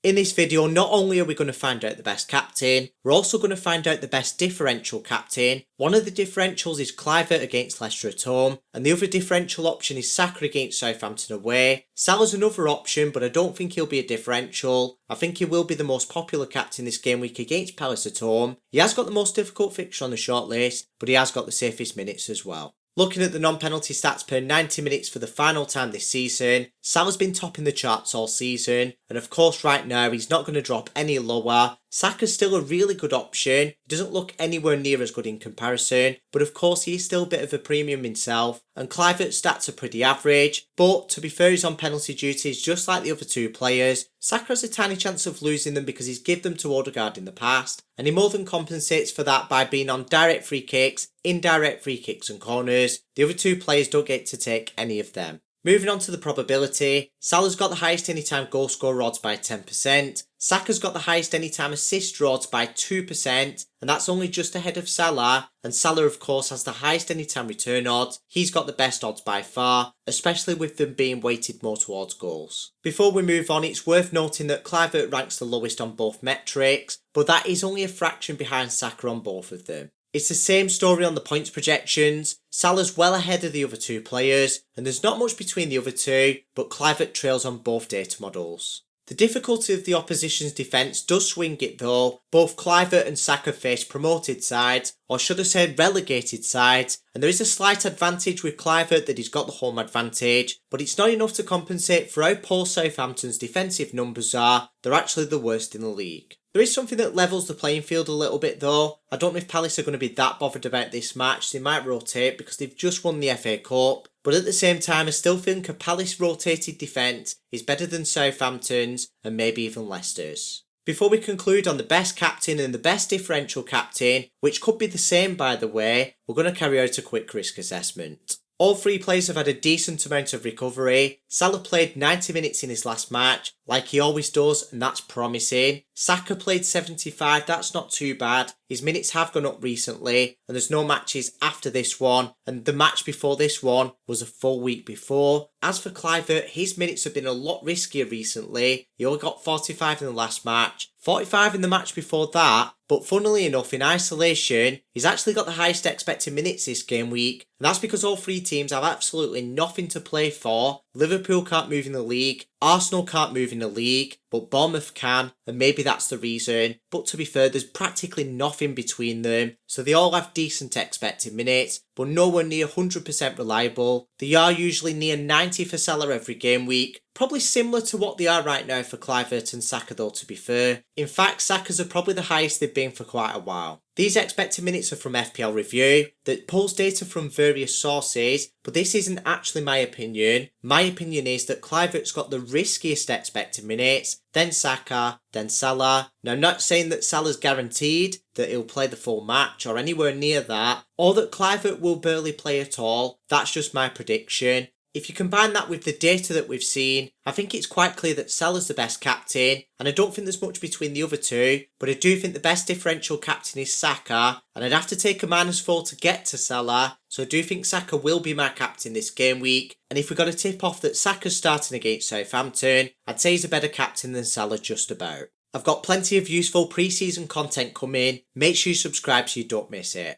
In this video, not only are we going to find out the best captain, we're also going to find out the best differential captain. One of the differentials is Kluivert against Leicester at home, and the other differential option is Saka against Southampton away. Salah's another option, but I don't think he'll be a differential. I think he will be the most popular captain this game week against Palace at home. He has got the most difficult fixture on the shortlist, but he has got the safest minutes as well. Looking at the non-penalty stats per 90 minutes for the final time this season, Salah's been topping the charts all season, and of course right now he's not going to drop any lower. Saka's still a really good option. He doesn't look anywhere near as good in comparison, but of course he is still a bit of a premium himself, and Kluivert's stats are pretty average, but to be fair, he's on penalty duties just like the other two players. Saka has a tiny chance of losing them because he's given them to Odegaard in the past, and he more than compensates for that by being on direct free kicks, indirect free kicks and corners. The other two players don't get to take any of them. Moving on to the probability, Salah's got the highest anytime goal scorer odds by 10%, Saka's got the highest anytime assist odds by 2%, and that's only just ahead of Salah, and Salah of course has the highest anytime return odds. He's got the best odds by far, especially with them being weighted more towards goals. Before we move on, it's worth noting that Kluivert ranks the lowest on both metrics, but that is only a fraction behind Saka on both of them. It's the same story on the points projections. Salah's well ahead of the other two players, and there's not much between the other two, but Kluivert trails on both data models. The difficulty of the opposition's defence does swing it though. Both Kluivert and Saka face promoted sides, or should I say relegated sides, and there is a slight advantage with Kluivert that he's got the home advantage, but it's not enough to compensate for how poor Southampton's defensive numbers are. They're actually the worst in the league. There is something that levels the playing field a little bit though. I don't know if Palace are going to be that bothered about this match. They might rotate because they've just won the FA Cup. But at the same time, I still think a Palace rotated defence is better than Southampton's and maybe even Leicester's. Before we conclude on the best captain and the best differential captain, which could be the same by the way, we're going to carry out a quick risk assessment. All three players have had a decent amount of recovery. Salah played 90 minutes in his last match, like he always does, and that's promising. Saka played 75, that's not too bad. His minutes have gone up recently, and there's no matches after this one, and the match before this one was a full week before. As for Kluivert, his minutes have been a lot riskier recently. He only got 45 in the last match, 45 in the match before that, but funnily enough, in isolation, he's actually got the highest expected minutes this game week, and that's because all three teams have absolutely nothing to play for. Liverpool can't move in the league, Arsenal can't move in the league, but Bournemouth can, and maybe that's the reason. But to be fair, there's practically nothing between them, so they all have decent expected minutes, but nowhere near 100% reliable. They are usually near 90 for Salah every game week, probably similar to what they are right now for Kluivert and Saka though, to be fair. In fact, Saka's are probably the highest they've been for quite a while. These expected minutes are from FPL Review that pulls data from various sources, but this isn't actually my opinion. My opinion is that Kluivert's got the riskiest expected minutes, then Saka, then Salah. Now, I'm not saying that Salah's guaranteed that he'll play the full match or anywhere near that, or that Kluivert will barely play at all. That's just my prediction. If you combine that with the data that we've seen, I think it's quite clear that Salah's the best captain, and I don't think there's much between the other two, but I do think the best differential captain is Saka, and I'd have to take a -4 to get to Salah, so I do think Saka will be my captain this game week, and if we got a tip off that Saka's starting against Southampton, I'd say he's a better captain than Salah just about. I've got plenty of useful pre-season content coming, make sure you subscribe so you don't miss it.